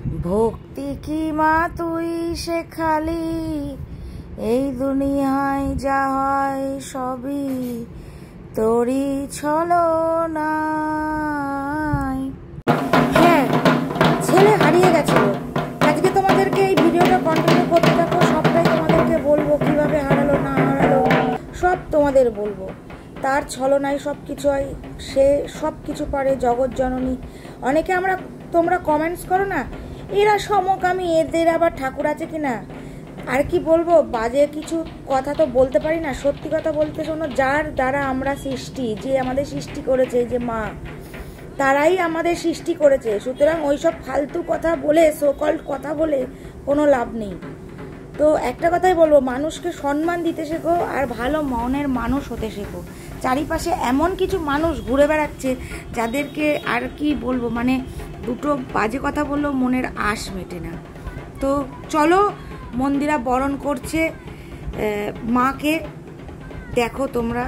ভক্তি কি মা তুই শেখালি, এই দুনিয়ায় যা হয় সবই তোরই ছলনায়। হ্যাঁ, ছেলে হারিয়ে গেছিল। আজকে তোমাদেরকে এই ভিডিওটা কন্টিনিউ করতে থাকো, সবটাই তোমাদেরকে বলবো, কিভাবে হারালো না হারালো সব তোমাদের বলবো। তার ছলনায় সব কিছু হয়, সে সব কিছু পারে, জগৎ জননী। অনেকে তোমরা কমেন্টস করো না, এরা সমকামী, এদের আবার ঠাকুর আছে কিনা। আর কি বলবো, বাজে কিছু কথা তো বলতে পারি না। সত্যি কথা বলতে শোনো, যার দ্বারা আমরা সৃষ্টি, যে আমাদের সৃষ্টি করেছে, যে মা, তারাই আমাদের সৃষ্টি করেছে। সুতরাং ওইসব ফালতু কথা বলে, সোকল্ড কথা বলে কোনো লাভ নেই। তো একটা কথাই বলবো, মানুষকে সম্মান দিতে শেখো আর ভালো মনের মানুষ হতে শেখো। চারিপাশে এমন কিছু মানুষ ঘুরে বেড়াচ্ছে যাদেরকে আর কি বলবো, মানে দুটো বাজে কথা বললেও মনের আশ মেটে না। তো চলো, মন্দিরা বরণ করছে মাকে, দেখো তোমরা।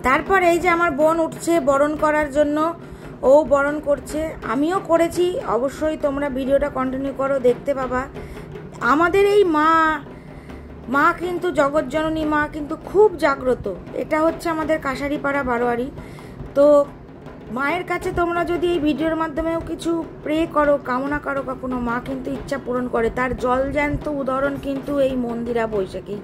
তারপর এই যে আমার বোন উঠছে বরণ করার জন্য, ও বরণ করছে, আমিও করেছি। অবশ্যই তোমরা ভিডিওটা কন্টিনিউ করো, দেখতে পাবা। আমাদের এই মা কিন্তু জগৎজননী মা কিন্তু খুব জাগ্রত। এটা হচ্ছে আমাদের কাশারিপাড়া বারোয়ারি। তো মায়ের কাছে তোমরা যদি এই ভিডিওর মাধ্যমেও কিছু প্রে করো, কামনা করো কখনো, মা কিন্তু ইচ্ছা পূরণ করে। তার জলজ্যান্ত উদাহরণ কিন্তু এই মন্দিরা বৈশাখী।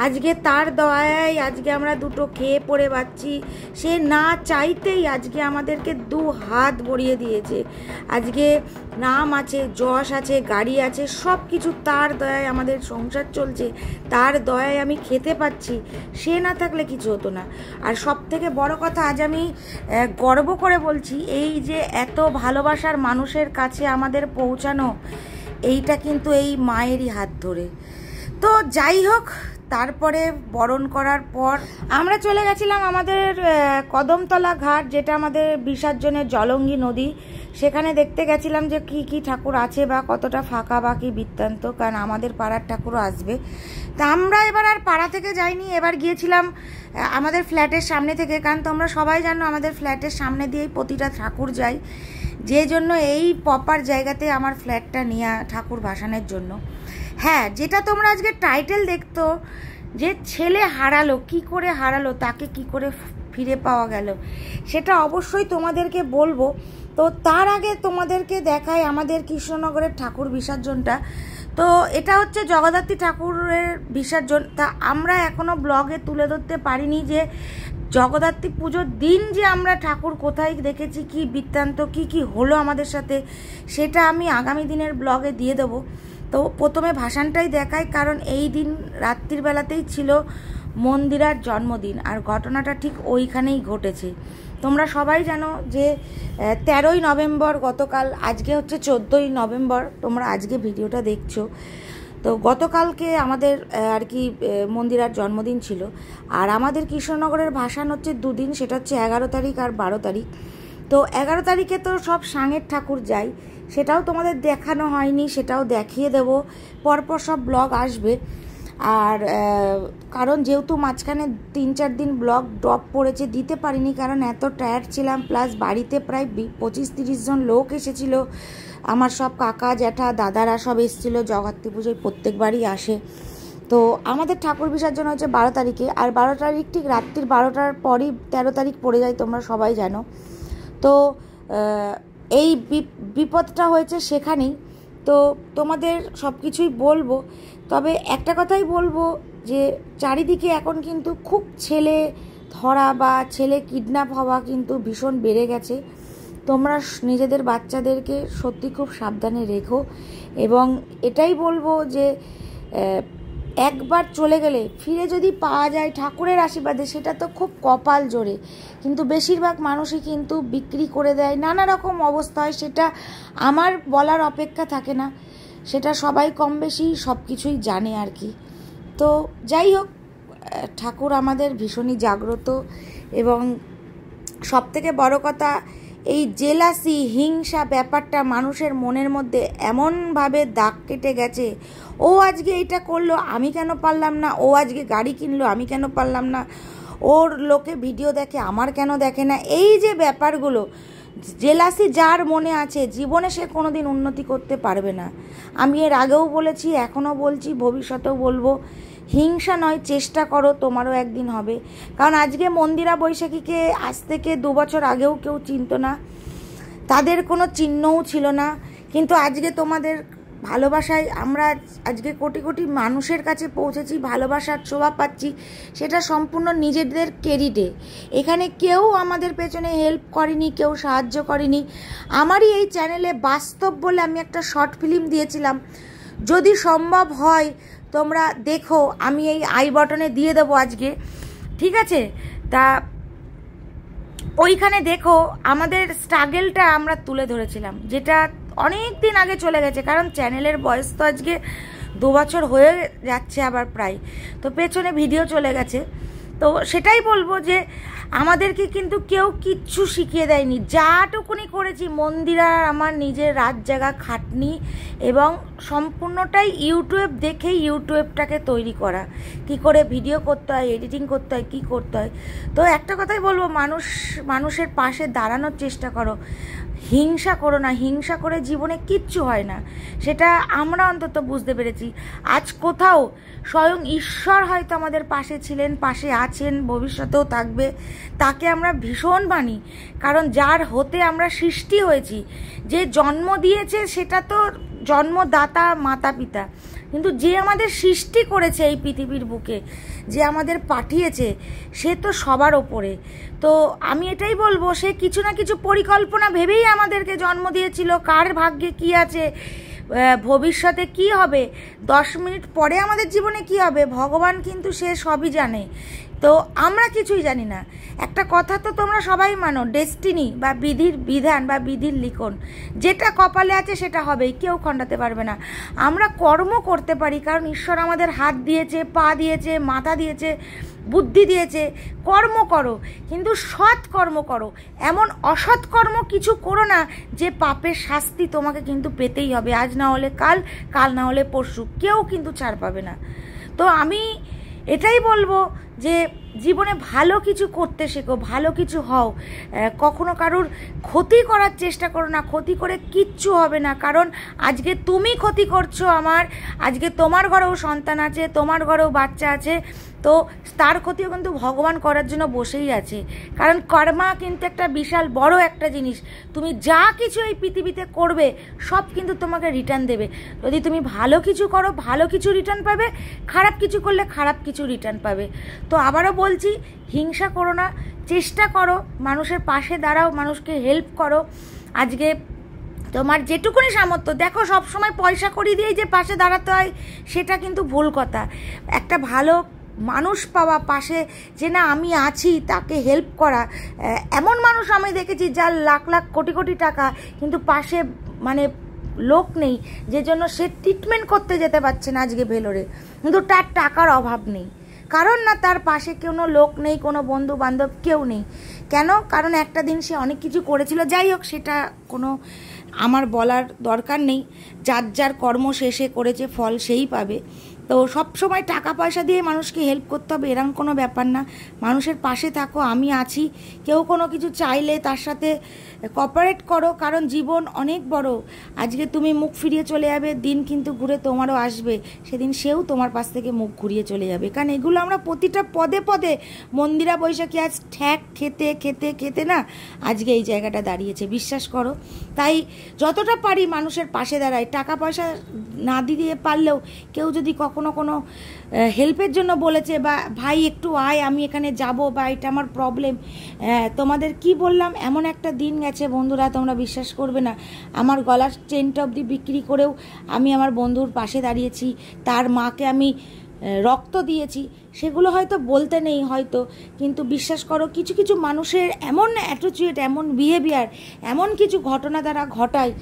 আজকে তার দয়ায় আজকে আমরা দুটো খেয়ে পড়ে বাঁচছি। সে না চাইতেই আজকে আমাদেরকে 2 হাত ভরিয়ে দিয়েছে। আজকে নাম আছে, যশ আছে, গাড়ি আছে, সব কিছু তার দয়ায় আমাদের সংসার চলছে। তার দয়ায় আমি খেতে পাচ্ছি। সে না থাকলে কিছু হতো না। আর সব থেকে বড় কথা, আজ আমি গর্ব করে বলছি, এই যে এত ভালোবাসার মানুষের কাছে আমাদের পৌঁছানো, এইটা কিন্তু এই মায়েরই হাত ধরে। তো যাই হোক, তারপরে বরণ করার পর আমরা চলে গেছিলাম আমাদের কদমতলা ঘাট, যেটা আমাদের বিসর্জনের জলঙ্গি নদী। সেখানে দেখতে গেছিলাম যে কি কি ঠাকুর আছে বা কতটা ফাঁকা বা কি বৃত্তান্ত, কারণ আমাদের পাড়ার ঠাকুরও আসবে। তা আমরা এবার আর পাড়া থেকে যাইনি, এবার গিয়েছিলাম আমাদের ফ্ল্যাটের সামনে থেকে, কারণ তোমরা সবাই জানো আমাদের ফ্ল্যাটের সামনে দিয়েই প্রতিটা ঠাকুর যায়, যে জন্য এই প্রপার জায়গাতে আমার ফ্ল্যাটটা নিয়ে ঠাকুর ভাসানের জন্য। হ্যাঁ, যেটা তোমরা আজকে টাইটেল দেখতো যে ছেলে হারালো, কি করে হারালো, তাকে কি করে ফিরে পাওয়া গেল, সেটা অবশ্যই তোমাদেরকে বলবো। তো তার আগে তোমাদেরকে দেখাই আমাদের কৃষ্ণনগরের ঠাকুর বিসর্জনটা। তো এটা হচ্ছে জগদ্ধাত্রী ঠাকুরের বিসর্জন। তা আমরা এখনও ব্লগে তুলে ধরতে পারিনি যে জগদ্ধাত্রী পুজোর দিন যে আমরা ঠাকুর কোথায় দেখেছি, কি বৃত্তান্ত, কি কি হলো আমাদের সাথে, সেটা আমি আগামী দিনের ব্লগে দিয়ে দেবো। তো প্রথমে ভাসানটাই দেখাই, কারণ এই দিন রাত্রির বেলাতেই ছিল মন্দিরার জন্মদিন, আর ঘটনাটা ঠিক ওইখানেই ঘটেছে। তোমরা সবাই জানো যে 13ই নভেম্বর গতকাল, আজকে হচ্ছে 14ই নভেম্বর, তোমরা আজকে ভিডিওটা দেখছো। তো গতকালকে আমাদের আর কি মন্দিরার জন্মদিন ছিল, আর আমাদের কৃষ্ণনগরের ভাসান হচ্ছে দুদিন, সেটা হচ্ছে 11 তারিখ আর 12 তারিখ। তো 11 তারিখে তো সব সাঙের ঠাকুর যায়, সেটাও তোমাদের দেখানো হয়নি, সেটাও দেখিয়ে দেব, পরপর সব ব্লগ আসবে। আর কারণ যেহেতু মাঝখানে 3-4 দিন ব্লগ ড্রপ পড়েছে, দিতে পারিনি, কারণ এত টায়ার্ড ছিলাম, প্লাস বাড়িতে প্রায় 25-30 জন লোক এসেছিল, আমার সব কাকা জ্যাঠা দাদারা সব এসেছিলো। জগদ্ধাত্রী পুজোয় প্রত্যেকবারই আসে। তো আমাদের ঠাকুর বিসর্জন হচ্ছে 12 তারিখে, আর 12 তারিখ ঠিক রাত্রির 12টার পরই 13 তারিখ পড়ে যায়, তোমরা সবাই জানো। তো এই বিপদটা হয়েছে সেখানেই। তো তোমাদের সব কিছুই বলবো, তবে একটা কথাই বলবো যে চারিদিকে এখন কিন্তু খুব ছেলে ধরা বা ছেলে কিডন্যাপ হওয়া কিন্তু ভীষণ বেড়ে গেছে। তোমরা নিজেদের বাচ্চাদেরকে সত্যি খুব সাবধানে রেখো, এবং এটাই বলবো যে একবার চলে গেলে ফিরে যদি পাওয়া যায় ঠাকুরের আশীর্বাদে, সেটা তো খুব কপাল জোরে, কিন্তু বেশিরভাগ মানুষই কিন্তু বিক্রি করে দেয়, নানা রকম অবস্থা হয়, সেটা আমার বলার অপেক্ষা থাকে না, সেটা সবাই কম বেশি সব কিছুই জানে আর কি। তো যাই হোক, ঠাকুর আমাদের ভীষণই জাগ্রত, এবং সবথেকে বড় কথা এই জেলাসি হিংসা ব্যাপারটা মানুষের মনের মধ্যে এমনভাবে দাগ কেটে গেছে। ও আজকে এটা করলো, আমি কেন পারলাম না, ও আজকে গাড়ি কিনলো, আমি কেন পারলাম না, ওর লোকে ভিডিও দেখে আমার কেন দেখে না, এই যে ব্যাপারগুলো, জেলাসি যার মনে আছে জীবনে সে কোনোদিন উন্নতি করতে পারবে না। আমি এর আগেও বলেছি, এখনও বলছি, ভবিষ্যতেও বলবো, হিংসা নয়, চেষ্টা করো, তোমারও একদিন হবে। কারণ আজকে মন্দিরা বৈশাখীকে আজ থেকে 2 বছর আগেও কেউ চিনত না, তাদের কোনো চিহ্নও ছিল না, কিন্তু আজকে তোমাদের ভালোবাসায় আমরা আজকে কোটি কোটি মানুষের কাছে পৌঁছেছি, ভালোবাসার ছোঁয়া পাচ্ছি, সেটা সম্পূর্ণ নিজেদের ক্রেডিটে। এখানে কেউ আমাদের পেছনে হেল্প করেনি, কেউ সাহায্য করেনি। আমারই এই চ্যানেলে বাস্তব বলে আমি একটা শর্ট ফিল্ম দিয়েছিলাম, যদি সম্ভব হয় তোমরা দেখো, আমি এই আই বটনে দিয়ে দেবো আজকে, ঠিক আছে? তা ওইখানে দেখো আমাদের স্ট্রাগেলটা আমরা তুলে ধরেছিলাম, যেটা অনেক দিন আগে চলে গেছে, কারণ চ্যানেলের বয়স তো আজকে 2 বছর হয়ে যাচ্ছে আবার প্রায়, তো পেছনে ভিডিও চলে গেছে। তো সেটাই বলবো যে আমাদেরকে কিন্তু কেউ কিচ্ছু শিখিয়ে দেয়নি, যাটুকুনি করেছি মন্দিরা আমার নিজের রাত জাগা খাটনি, এবং সম্পূর্ণটাই ইউটিউব দেখেই ইউটিউবটাকে তৈরি করা, কি করে ভিডিও করতে হয়, এডিটিং করতে হয়, কি করতে হয়। তো একটা কথাই বলবো, মানুষের পাশে দাঁড়ানোর চেষ্টা করো, হিংসা করো না, হিংসা করে জীবনে কিচ্ছু হয় না, সেটা আমরা অন্তত বুঝতে পেরেছি। আজ কোথাও স্বয়ং ঈশ্বর হয়তো আমাদের পাশে ছিলেন, পাশে আছেন, ভবিষ্যতেও থাকবে, তাকে আমরা ভীষণ মানি, কারণ যার হতে আমরা সৃষ্টি হয়েছি, যে জন্ম দিয়েছে সেটা তো জন্মদাতা মাতা পিতা, কিন্তু যে আমাদের সৃষ্টি করেছে এই পৃথিবীর বুকে, যে আমাদের পাঠিয়েছে, সে তো সবার ওপরে। তো আমি এটাই বলবো, সে কিছু না কিছু পরিকল্পনা ভেবেই আমাদেরকে জন্ম দিয়েছিল, কার ভাগ্যে কি আছে, ভবিষ্যতে কি হবে, 10 মিনিট পরে আমাদের জীবনে কি হবে, ভগবান কিন্তু সে সবই জানে। তো আমরা কিছুই জানি না। একটা কথা তো তোমরা সবাই মানো, ডেস্টিনি বা বিধির বিধান বা বিধির লিখন, যেটা কপালে আছে সেটা হবেই, কেউ খণ্ডাতে পারবে না। আমরা কর্ম করতে পারি, কারণ ঈশ্বর আমাদের হাত দিয়েছে, পা দিয়েছে, মাথা দিয়েছে, বুদ্ধি দিয়েছে। কর্ম করো, কিন্তু সৎ কর্ম করো। এমন অসৎ কর্ম কিছু করো না যে পাপের শাস্তি তোমাকে কিন্তু পেতেই হবে, আজ না হলে কাল, কাল না হলে পরশু, কেউ কিন্তু ছাড় পাবে না। তো আমি এটাই বলবো যে জীবনে ভালো কিছু করতে শেখো, ভালো কিছু হও। কখনো কারোর ক্ষতি করার চেষ্টা করো না, ক্ষতি করে কিচ্ছু হবে না। কারণ আজকে তুমি ক্ষতি করছো আমার, আজকে তোমার ঘরেও সন্তান আছে, তোমার ঘরেও বাচ্চা আছে, তো তার ক্ষতিও কিন্তু ভগবান করার জন্য বসেই আছে। কারণ কর্মা কিন্তু একটা বিশাল বড় একটা জিনিস। তুমি যা কিছু এই পৃথিবীতে করবে সব কিন্তু তোমাকে রিটার্ন দেবে। যদি তুমি ভালো কিছু করো, ভালো কিছু রিটার্ন পাবে, খারাপ কিছু করলে খারাপ কিছু রিটার্ন পাবে। তো আবারও বলছি, হিংসা করো না, চেষ্টা করো, মানুষের পাশে দাঁড়াও, মানুষকে হেল্প করো। আজকে তোমার যেটুকুনি সামর্থ্য, দেখো সবসময় পয়সা করি দিয়েই যে পাশে দাঁড়াতে হয় সেটা কিন্তু ভুল কথা। একটা ভালো মানুষ পাওয়া পাশে, যে না আমি আছি, তাকে হেল্প করা। এমন মানুষ আমি দেখেছি যার লাখ লাখ কোটি কোটি টাকা, কিন্তু পাশে মানে লোক নেই, যে জন্য সে ট্রিটমেন্ট করতে যেতে পারছে না আজকে ভেলোরে, কিন্তু তার টাকার অভাব নেই। কারণ না তার পাশে কোনো লোক নেই, কোনো বন্ধু বান্ধব কেউ নেই। কেন? কারণ একটা দিন সে অনেক কিছু করেছিল। যাই হোক, সেটা কোনো আমার বলার দরকার নেই। যার যার কর্ম শেষে করেছে, ফল সেই পাবে। তো সব সময় টাকা পয়সা দিয়ে মানুষকে হেল্প করতে হবে এরকম কোনো ব্যাপার না। মানুষের পাশে থাকো, আমি আছি। কেউ কোনো কিছু চাইলে তার সাথে কোঅপারেট করো, কারণ জীবন অনেক বড়। আজকে তুমি মুখ ফিরিয়ে চলে যাবে, দিন কিন্তু ঘুরে তোমারও আসবে, সেদিন সেও তোমার পাশ থেকে মুখ ঘুরিয়ে চলে যাবে। কারণ এগুলো আমরা প্রতিটা পদে পদে, মন্দিরা বৈশাখী আজ ঠ্যাক খেতে খেতে খেতে না আজকে এই জায়গাটা দাঁড়িয়েছে, বিশ্বাস করো। তাই যতটা পারি মানুষের পাশে দাঁড়াই। টাকা পয়সা না দিয়ে পারলেও কেউ যদি কখনো কোনো হেল্পের জন্য বলেছে, বা ভাই একটু আয়, আমি এখানে যাব, বা এটা আমার প্রবলেম, তোমাদের কি বললাম, এমন একটা দিন গেছে বন্ধুরা, তোমরা বিশ্বাস করবে না। আমার গলার চেনটা অবধি বিক্রি করেও আমি আমার বন্ধুর পাশে দাঁড়িয়েছি, তার মাকে আমি রক্ত দিয়েছি। সেগুলো হয়তো বলতে নেই হয়তো, কিন্তু বিশ্বাস করো কিছু কিছু মানুষের এমন অ্যাটিটিউড, এমন বিহেভিয়ার, এমন কিছু ঘটনা দ্বারা ঘটায়,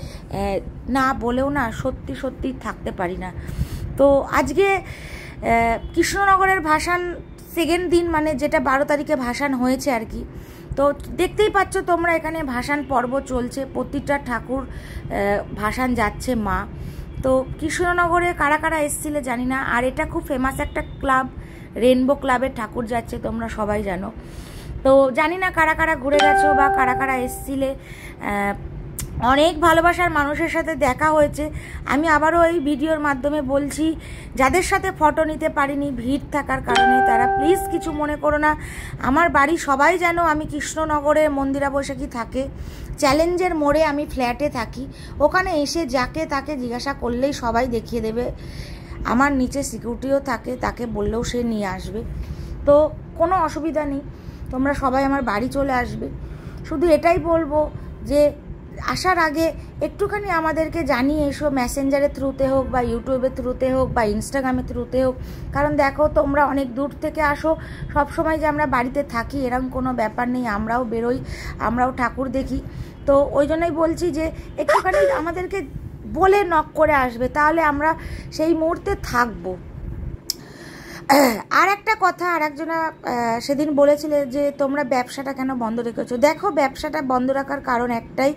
না বলেও না সত্যি সত্যি থাকতে পারি না। তো আজকে কৃষ্ণনগরের ভাসান সেকেন্ড দিন, মানে যেটা 12 তারিখে ভাসান হয়েছে আর কি। তো দেখতেই পাচ্ছ তোমরা, এখানে ভাসান পর্ব চলছে, প্রতিটা ঠাকুর ভাসান যাচ্ছে মা। তো কৃষ্ণনগরে কারা কারা এসেছিলে জানি না। আর এটা খুব ফেমাস একটা ক্লাব, রেনবো ক্লাবের ঠাকুর যাচ্ছে, তোমরা সবাই জানো। তো জানি না কারা কারা ঘুরে গেছো বা কারা কারা এসছিলে। অনেক ভালোবাসার মানুষের সাথে দেখা হয়েছে। আমি আবারও এই ভিডিওর মাধ্যমে বলছি, যাদের সাথে ফটো নিতে পারিনি ভিড় থাকার কারণে, তারা প্লিজ কিছু মনে করো না। আমার বাড়ি সবাই জানো, আমি কৃষ্ণনগরে মন্দিরা বৈশাখী থাকে, চ্যালেঞ্জের মোড়ে আমি ফ্ল্যাটে থাকি। ওখানে এসে যাকে তাকে জিজ্ঞাসা করলেই সবাই দেখিয়ে দেবে। আমার নিচে সিকিউরিটিও থাকে, তাকে বললেও সে নিয়ে আসবে। তো কোনো অসুবিধা নেই, তোমরা সবাই আমার বাড়ি চলে আসবে। শুধু এটাই বলবো যে আসার আগে একটুখানি আমাদেরকে জানিয়ে এসো, মেসেঞ্জারের থ্রুতে হোক, বা ইউটিউবের থ্রুতে হোক, বা ইনস্টাগ্রামের থ্রুতে হোক। কারণ দেখো, তোমরা অনেক দূর থেকে আসো, সব সময় যে আমরা বাড়িতে থাকি এরকম কোনো ব্যাপার নেই, আমরাও বেরোই, আমরাও ঠাকুর দেখি। তো ওই জন্যই বলছি যে একটুখানি আমাদেরকে বলে নক করে আসবে, তাহলে আমরা সেই মুহূর্তে থাকবো। আর একটা কথা, আর একজনা সেদিন বলেছিলে যে তোমরা ব্যবসাটা কেন বন্ধ রেখেছো। দেখো, ব্যবসাটা বন্ধ রাখার কারণ একটাই,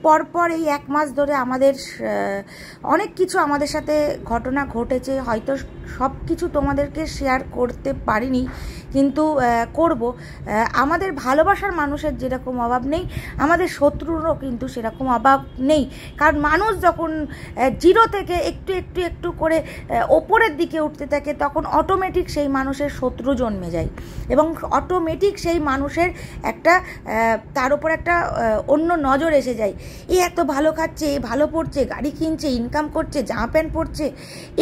পরপর এই 1 মাস ধরে আমাদের অনেক কিছু আমাদের সাথে ঘটনা ঘটেছে। হয়তো সব কিছু তোমাদেরকে শেয়ার করতে পারিনি, কিন্তু করব। আমাদের ভালোবাসার মানুষের যেরকম অভাব নেই, আমাদের শত্রুরও কিন্তু সেরকম অভাব নেই। কারণ মানুষ যখন 0 থেকে একটু একটু একটু করে ওপরের দিকে উঠতে থাকে, তখন অটোমেটিক সেই মানুষের শত্রু জন্মে যায়, এবং অটোমেটিক সেই মানুষের একটা তার উপর একটা অন্য নজর এসে যায়। এ এত ভালো খাচ্ছে, এ ভালো পড়ছে, গাড়ি কিনছে, ইনকাম করছে, জামা প্যান্ট পরছে,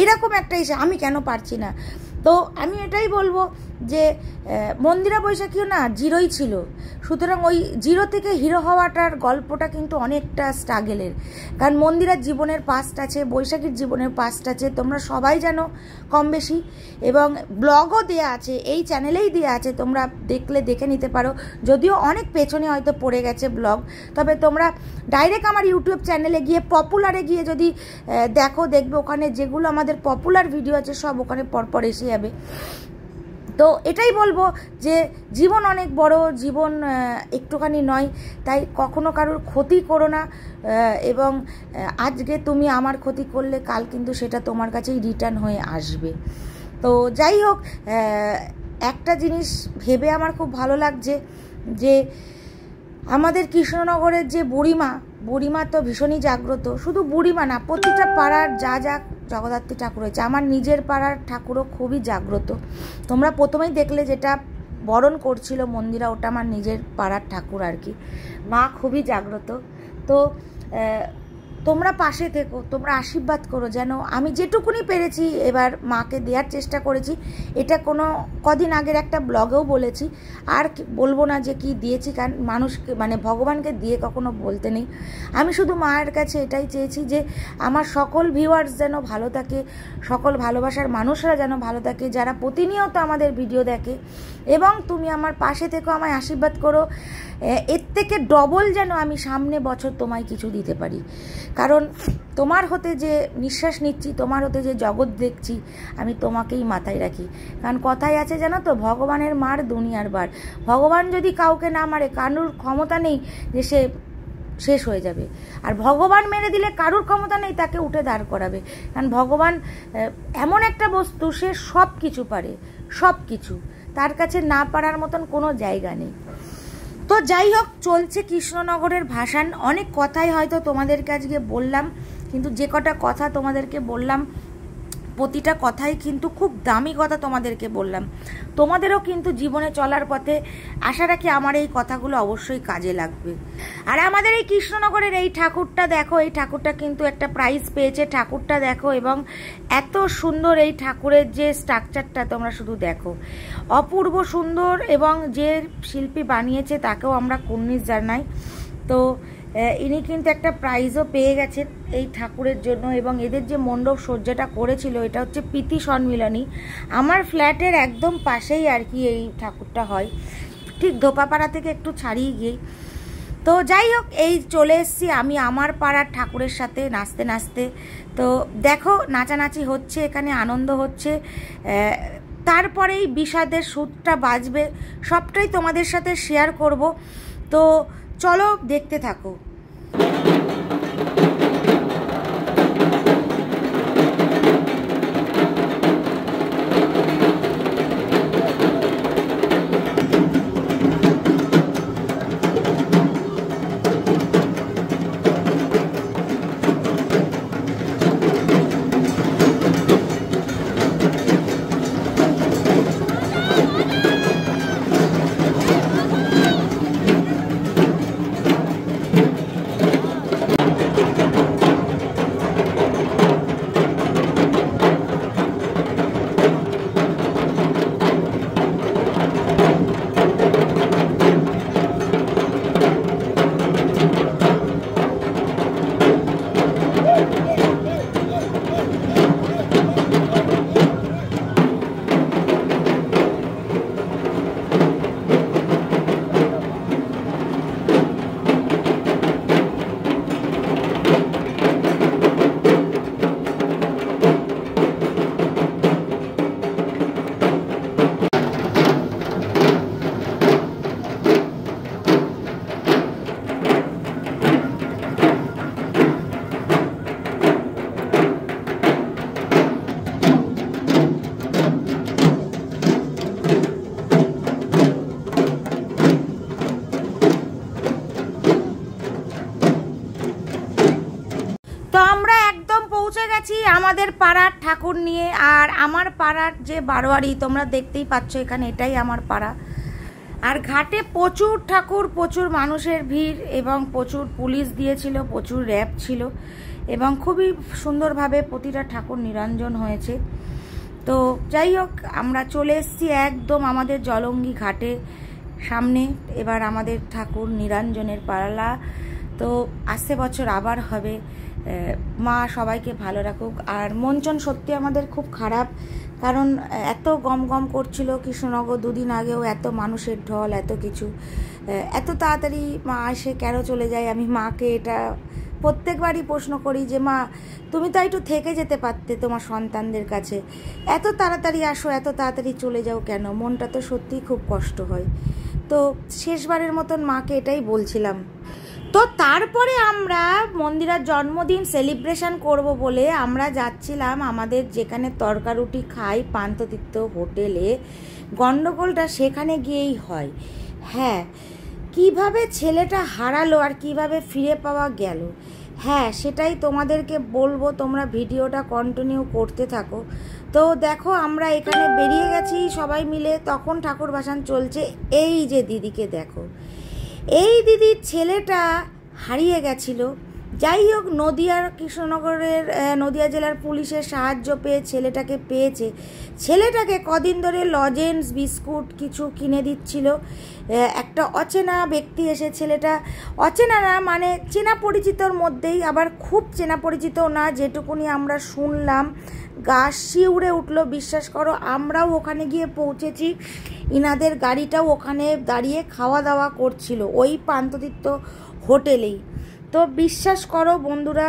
এরকম একটা এসে আমি কেন পারছি না। তো আমি এটাই বলবো যে মন্দিরা বৈশাখীও না জিরোই ছিল, সুতরাং ওই জিরো থেকে হিরো হওয়াটার গল্পটা কিন্তু অনেকটা স্ট্রাগেলের। কারণ মন্দিরার জীবনের পাস্ট আছে, বৈশাখীর জীবনের পাস্ট আছে, তোমরা সবাই জানো কম বেশি, এবং ব্লগও দেয়া আছে, এই চ্যানেলেই দেওয়া আছে, তোমরা দেখলে দেখে নিতে পারো। যদিও অনেক পেছনে হয়তো পড়ে গেছে ব্লগ, তবে তোমরা ডাইরেক্ট আমার ইউটিউব চ্যানেলে গিয়ে পপুলারে গিয়ে যদি দেখবে ওখানে যেগুলো আমাদের পপুলার ভিডিও আছে সব ওখানে পরপর এসে যাবে। তো এটাই বলবো যে জীবন অনেক বড়, জীবন একটুখানি নয়, তাই কখনো কারোর ক্ষতি করো না, এবং আজকে তুমি আমার ক্ষতি করলে কাল কিন্তু সেটা তোমার কাছেই রিটার্ন হয়ে আসবে। তো যাই হোক, একটা জিনিস ভেবে আমার খুব ভালো লাগছে যে আমাদের কৃষ্ণনগরের যে বুড়িমা তো ভীষণই জাগ্রত। শুধু বুড়িমা না, প্রতিটা পাড়ার যা জগদ্ধাত্রী ঠাকুর হয়েছে, আমার নিজের পাড়ার ঠাকুরও খুবই জাগ্রত। তোমরা প্রথমেই দেখলে যেটা বরণ করছিল মন্দিরা, ওটা আমার নিজের পাড়ার ঠাকুর আর কি। মা খুবই জাগ্রত। তো তোমরা পাশে থেকো, তোমরা আশীর্বাদ করো, যেন আমি যেটুকুনি পেরেছি এবার মাকে দেওয়ার চেষ্টা করেছি। এটা কোনো কদিন আগের একটা ব্লগেও বলেছি, আর বলবো না যে কি দিয়েছি, কারণ মানুষকে মানে ভগবানকে দিয়ে কখনো বলতে নেই। আমি শুধু মায়ের কাছে এটাই চেয়েছি যে আমার সকল ভিউয়ার্স যেন ভালো থাকে, সকল ভালোবাসার মানুষরা যেন ভালো থাকে, যারা প্রতিনিয়ত আমাদের ভিডিও দেখে, এবং তুমি আমার পাশে থেকো, আমায় আশীর্বাদ করো। এর থেকে ডবল যেন আমি সামনে বছর তোমায় কিছু দিতে পারি, কারণ তোমার হতে যে নিঃশ্বাস নিচ্ছি, তোমার হতে যে জগৎ দেখছি, আমি তোমাকেই মাথায় রাখি। কারণ কথাই আছে জানো তো, ভগবানের মার দুনিয়ার বার। ভগবান যদি কাউকে না মারে, কারুর ক্ষমতা নেই যে সে শেষ হয়ে যাবে, আর ভগবান মেরে দিলে কারুর ক্ষমতা নেই তাকে উঠে দাঁড় করাবে। কারণ ভগবান এমন একটা বস্তু, সে সব কিছু পারে, সব কিছু, তার কাছে না পারার মতন কোনো জায়গা নেই। তো যাই হোক, চলছে কৃষ্ণনগরের ভাসান। অনেক কথাই হয়তো তোমাদেরকে আজকে বললাম, কিন্তু যে কটা কথা তোমাদেরকে বললাম প্রতিটা কথাই কিন্তু খুব দামি কথা তোমাদেরকে বললাম। তোমাদেরও কিন্তু জীবনে চলার পথে আশা রাখি আমার এই কথাগুলো অবশ্যই কাজে লাগবে। আর আমাদের এই কৃষ্ণনগরের এই ঠাকুরটা দেখো, এই ঠাকুরটা কিন্তু একটা প্রাইজ পেয়েছে। ঠাকুরটা দেখো, এবং এত সুন্দর এই ঠাকুরের যে স্ট্রাকচারটা তোমরা শুধু দেখো, অপূর্ব সুন্দর, এবং যে শিল্পী বানিয়েছে তাকেও আমরা কুর্নিশ জানাই। তো ইনি কিন্তু একটা প্রাইজও পেয়ে গেছেন এই ঠাকুরের জন্য, এবং এদের যে মণ্ডপ সজ্জাটা করেছিল এটা হচ্ছে প্রীতি সম্মিলনী। আমার ফ্ল্যাটের একদম পাশেই আর কি এই ঠাকুরটা হয়, ঠিক ধোপাপাড়া থেকে একটু ছাড়িয়ে গিয়েই। তো যাই হোক, এই চলে এসেছি আমি আমার পাড়ার ঠাকুরের সাথে নাচতে নাচতে। তো দেখো নাচানাচি হচ্ছে, এখানে আনন্দ হচ্ছে, তারপরেই বিষাদের সুরটা বাজবে, সবটাই তোমাদের সাথে শেয়ার করব। তো চলো দেখতে থাকো। আমাদের পাড়ার ঠাকুর নিয়ে। আর আমার পাড়ার যে বারোয়ারি তোমরা দেখতেই পাচ্ছ, এখানে এটাই আমার পাড়া। আর ঘাটে প্রচুর ঠাকুর, প্রচুর মানুষের ভিড়, এবং প্রচুর পুলিশ দিয়েছিল, প্রচুর র্যাব ছিল, এবং খুবই সুন্দরভাবে প্রতিটা ঠাকুর নিরঞ্জন হয়েছে। তো যাই হোক, আমরা চলে এসেছি একদম আমাদের জলঙ্গি ঘাটে সামনে। এবার আমাদের ঠাকুর নিরঞ্জনের পালা। তো আসছে বছর আবার হবে। মা সবাইকে ভালো রাখুক। আর মনচন সত্যি আমাদের খুব খারাপ, কারণ এত গম গম করছিল কৃষ্ণনগর, দুদিন আগেও এত মানুষের ঢল, এত কিছু, এত তাড়াতাড়ি মা এসে কেন চলে যায়। আমি মাকে এটা প্রত্যেকবারই প্রশ্ন করি যে মা, তুমি তো একটু থেকে যেতে পারতে তোমার সন্তানদের কাছে, এত তাড়াতাড়ি আসো, এত তাড়াতাড়ি চলে যাও কেন? মনটা তো সত্যিই খুব কষ্ট হয়। তো শেষবারের মতন মাকে এটাই বলছিলাম। তো তারপরে আমরা মন্দিরার জন্মদিন সেলিব্রেশন করব বলে আমরা যাচ্ছিলাম আমাদের যেখানে তরকারুটি খাই পান্থতীর্থ হোটেলে। গণ্ডগোলটা সেখানে গিয়েই হয়। হ্যাঁ, কিভাবে ছেলেটা হারালো আর কিভাবে ফিরে পাওয়া গেল, হ্যাঁ সেটাই তোমাদেরকে বলবো। তোমরা ভিডিওটা কন্টিনিউ করতে থাকো। তো দেখো, আমরা এখানে বেরিয়ে গেছি সবাই মিলে, তখন ঠাকুর ভাসান চলছে। এই যে দিদিকে দেখো, এই দিদির ছেলেটা হারিয়ে গেছিল। যাই হোক, নদিয়ার কৃষ্ণনগরের নদিয়া জেলার পুলিশের সাহায্য পেয়ে ছেলেটাকে পেয়েছে। ছেলেটাকে কদিন ধরে লজেন্স বিস্কুট কিছু কিনে দিচ্ছিল একটা অচেনা ব্যক্তি এসে। ছেলেটা অচেনা না, মানে চেনা পরিচিতর মধ্যেই, আবার খুব চেনা পরিচিতও না। যেটুকুনি আমরা শুনলাম গা শিউরে উঠলো। বিশ্বাস করো, আমরাও ওখানে গিয়ে পৌঁছেছি, ইনাদের গাড়িটাও ওখানে দাঁড়িয়ে খাওয়া দাওয়া করছিল ওই পান্থতীর্থ হোটেলেই। তো বিশ্বাস করো বন্ধুরা,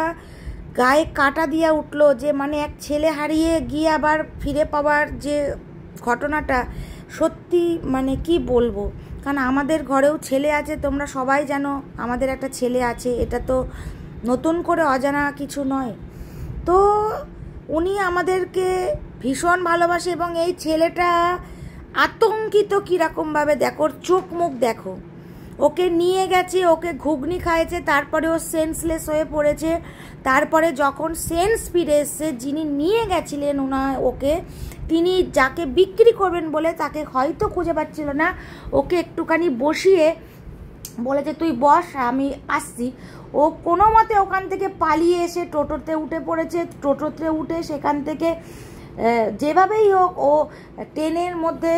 গায়ে কাটা দিয়া উঠলো যে মানে এক ছেলে হারিয়ে গিয়ে আবার ফিরে পাওয়ার যে ঘটনাটা, সত্যি মানে কি বলবো। কারণ আমাদের ঘরেও ছেলে আছে, তোমরা সবাই জানো আমাদের একটা ছেলে আছে, এটা তো নতুন করে অজানা কিছু নয়। তো উনি আমাদেরকে ভীষণ ভালোবাসে এবং এই ছেলেটা আতঙ্কিত কীরকমভাবে দেখো, ওর চোখ মুখ দেখো। ওকে নিয়ে গেছে, ওকে ঘুগনি খাইয়েছে, তারপরে ও সেন্সলেস হয়ে পড়েছে। তারপরে যখন সেন্স ফিরে এসছে, যিনি নিয়ে গেছিলেন ওকে, তিনি যাকে বিক্রি করবেন বলে তাকে হয়তো খুঁজে পাচ্ছিল না, ওকে একটুখানি বসিয়ে বলেছে তুই বস আমি আসছি। ও কোনো মতে ওখান থেকে পালিয়ে এসে টোটোতে উঠে পড়েছে। টোটোতে উঠে সেখান থেকে যেভাবেই হোক ও ট্রেনের মধ্যে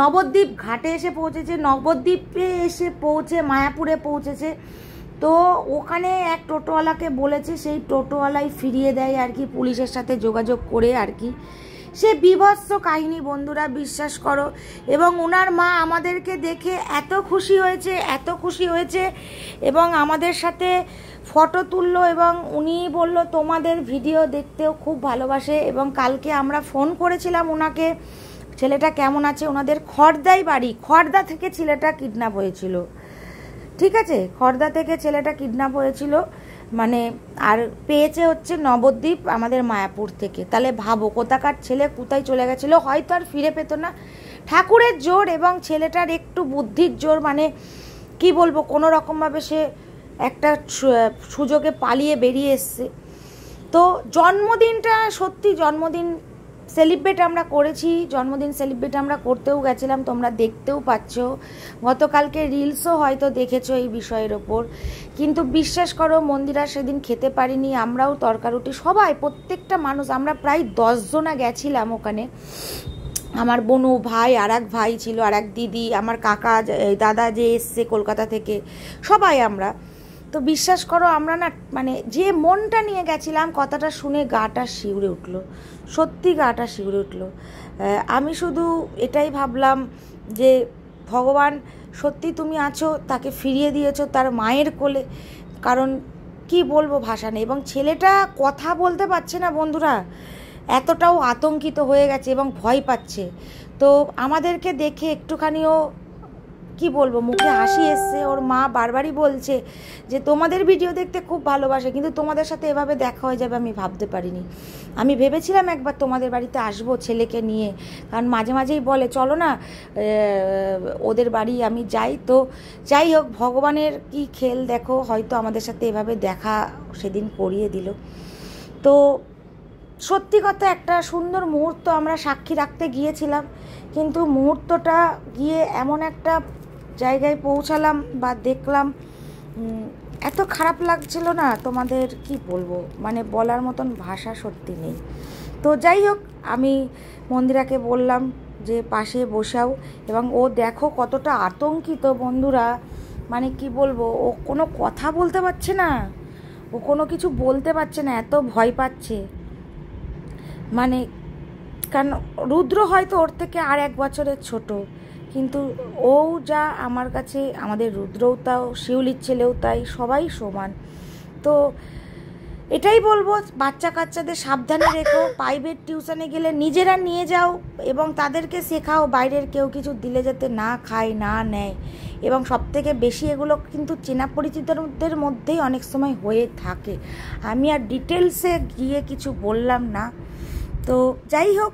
নবদ্বীপ ঘাটে এসে পৌঁছেছে। নবদ্বীপে এসে পৌঁছে মায়াপুরে পৌঁছেছে। তো ওখানে এক টোটোওয়ালাকে বলেছে, সেই টোটোওয়ালাই ফিরিয়ে দেয় আর কি, পুলিশের সাথে যোগাযোগ করে আর কি। সে বীভৎস কাহিনী বন্ধুরা, বিশ্বাস করো। এবং ওনার মা আমাদেরকে দেখে এত খুশি হয়েছে, এত খুশি হয়েছে, এবং আমাদের সাথে ফটো তুললো এবং উনি বলল তোমাদের ভিডিও দেখতেও খুব ভালোবাসে। এবং কালকে আমরা ফোন করেছিলাম ওনাকে, ছেলেটা কেমন আছে। ওনাদের খড়দাই বাড়ি, খড়দা থেকে ছেলেটা কিডন্যাপ হয়েছিল, ঠিক আছে, খড়দা থেকে ছেলেটা কিডন্যাপ হয়েছিল মানে, আর পেয়েছে হচ্ছে নবদ্বীপ আমাদের মায়াপুর থেকে। তাহলে ভাবো কোথাকার ছেলে কোথায় চলে গেছিলো, হয়তো আর ফিরে পেতো না। ঠাকুরের জোর এবং ছেলেটার একটু বুদ্ধির জোর, মানে কি বলবো, কোনো রকমভাবে সে একটা সুযোগে পালিয়ে বেরিয়ে এসছে। তো জন্মদিনটা সত্যি, জন্মদিন সেলিব্রেট আমরা করেছি, জন্মদিন সেলিব্রেট আমরা করতেও গেছিলাম, তোমরা দেখতেও পাচ্ছ। গতকালকে রিলসও হয়তো দেখেছো এই বিষয়ের ওপর। কিন্তু বিশ্বাস করো মন্দিরা সেদিন খেতে পারিনি, আমরাও তরকারুটি সবাই, প্রত্যেকটা মানুষ, আমরা প্রায় 10 জনা গেছিলাম ওখানে। আমার বোনু ভাই, আর এক ভাই ছিল, আর এক দিদি, আমার কাকা, দাদা যে এসছে কলকাতা থেকে, সবাই আমরা। তো বিশ্বাস করো আমরা না, মানে যে মনটা নিয়ে গেছিলাম, কথাটা শুনে গাটা শিউরে উঠলো, সত্যি গাটা শিউরে উঠলো। আমি শুধু এটাই ভাবলাম যে ভগবান সত্যি তুমি আছো, তাকে ফিরিয়ে দিয়েছো তার মায়ের কোলে। কারণ কি বলবো, ভাষা নেই। এবং ছেলেটা কথা বলতে পারছে না বন্ধুরা, এতটাও আতঙ্কিত হয়ে গেছে এবং ভয় পাচ্ছে। তো আমাদেরকে দেখে একটুখানিও কি বলবো, মুখে হাসি এসছে। ওর মা বারবারই বলছে যে তোমাদের ভিডিও দেখতে খুব ভালোবাসে, কিন্তু তোমাদের সাথে এভাবে দেখা হয়ে যাবে আমি ভাবতে পারিনি। আমি ভেবেছিলাম একবার তোমাদের বাড়িতে আসবো ছেলেকে নিয়ে, কারণ মাঝে মাঝেই বলে চলো না ওদের বাড়ি আমি যাই। তো যাই হোক, ভগবানের কি খেল দেখো, হয়তো আমাদের সাথে এভাবে দেখা সেদিন করিয়ে দিল। তো সত্যি কথা, একটা সুন্দর মুহূর্ত আমরা সাক্ষী রাখতে গিয়েছিলাম, কিন্তু মুহূর্তটা গিয়ে এমন একটা জায়গায় পৌঁছালাম বা দেখলাম, এত খারাপ লাগছিল না, তোমাদের কি বলবো, মানে বলার মতন ভাষা সত্যি নেই। তো যাই হোক, আমি মন্দিরাকে বললাম যে পাশে বসাও, এবং ও দেখো কতটা আতঙ্কিত বন্ধুরা, মানে কি বলবো, ও কোনো কথা বলতে পারছে না, ও কোনো কিছু বলতে পারছে না, এত ভয় পাচ্ছে। মানে কারণ রুদ্র হয়তো ওর থেকে আর 1 বছরের ছোট, কিন্তু ও যা আমার কাছে, আমাদের রুদ্রও তাও, শিউলির ছেলেও তাই, সবাই সমান। তো এটাই বলবো, বাচ্চা কাচ্চাদের সাবধানে রেখো, প্রাইভেট টিউশনে গেলে নিজেরা নিয়ে যাও এবং তাদেরকে শেখাও বাইরের কেউ কিছু দিলে যাতে না খায়, না নেয়। এবং সবথেকে বেশি এগুলো কিন্তু চেনা পরিচিতদের মধ্যেই অনেক সময় হয়ে থাকে। আমি আর ডিটেলসে গিয়ে কিছু বললাম না। তো যাই হোক,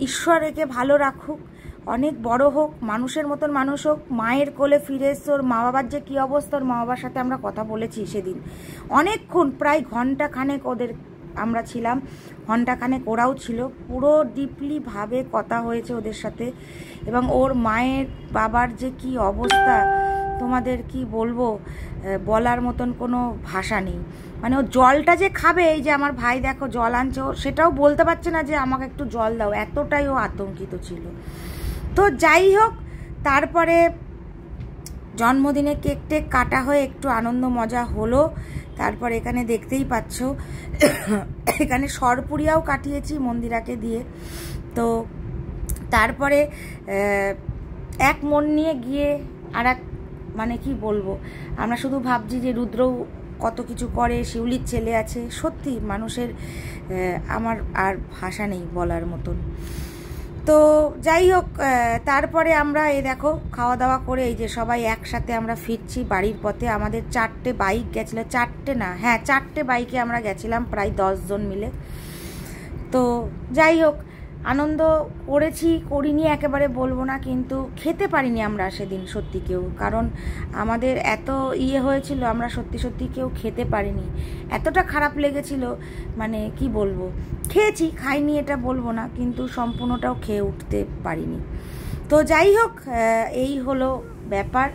ঈশ্বর একে ভালো রাখুক, অনেক বড় হোক, মানুষের মতন মানুষ হোক, মায়ের কোলে ফিরে এসে ওর মা বাবার যে কী অবস্থা, ওর মা বাবার সাথে আমরা কথা বলেছি সেদিন অনেকক্ষণ, প্রায় ঘন্টাখানেক ওদের আমরা ছিলাম, ঘন্টাখানেক ওরাও ছিল, পুরো ডিপলিভাবে কথা হয়েছে ওদের সাথে। এবং ওর মায়ের বাবার যে কী অবস্থা তোমাদের কি বলবো, বলার মতন কোনো ভাষা নেই। মানে ও জলটা যে খাবে, এই যে আমার ভাই দেখো জল আনছে, ও সেটাও বলতে পারছে না যে আমাকে একটু জল দাও, এতটাই ও আতঙ্কিত ছিল। তো যাই হোক, তারপরে জন্মদিনে কেক টেক কাটা হয়ে একটু আনন্দ মজা হলো। তারপর এখানে দেখতেই পাচ্ছ এখানে সরপুরিয়াও কাটিয়েছি মন্দিরাকে দিয়ে। তো তারপরে এক মন নিয়ে গিয়ে আর এক, মানে কি বলবো, আমরা শুধু ভাবছি যে রুদ্রও কত কিছু করে, শিউলির ছেলে আছে, সত্যি মানুষের আমার আর ভাষা নেই বলার মতন। তো যাই হোক, তারপরে আমরা এই দেখো খাওয়া দাওয়া করে এই যে সবাই একসাথে আমরা ফিরছি বাড়ির পথে। আমাদের 4টে বাইক গেছিলো, 4টে না, হ্যাঁ 4টে বাইকে আমরা গেছিলাম, প্রায় 10 জন মিলে। তো যাই হোক, আনন্দ করেছি, করিনি একেবারে বলবো না, কিন্তু খেতে পারিনি আমরা সেদিন সত্যি কেউ, কারণ আমাদের এত হয়েছিল, আমরা সত্যি সত্যি কেউ খেতে পারিনি, এতটা খারাপ লেগেছিল, মানে কি বলবো। খেয়েছি, খাইনি এটা বলবো না, কিন্তু সম্পূর্ণটাও খেয়ে উঠতে পারিনি। তো যাই হোক, এই হলো ব্যাপার।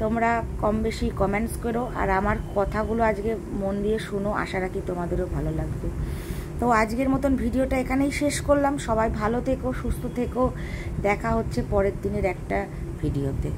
তোমরা কম বেশি কমেন্টস করো, আর আমার কথাগুলো আজকে মন দিয়ে শুনো, আশা রাখি তোমাদেরও ভালো লাগবে। তো আজকের মতন ভিডিওটা এখানেই শেষ করলাম। সবাই ভালো থেকো, সুস্থ থেকো, দেখা হচ্ছে পরের দিনের একটা ভিডিওতে।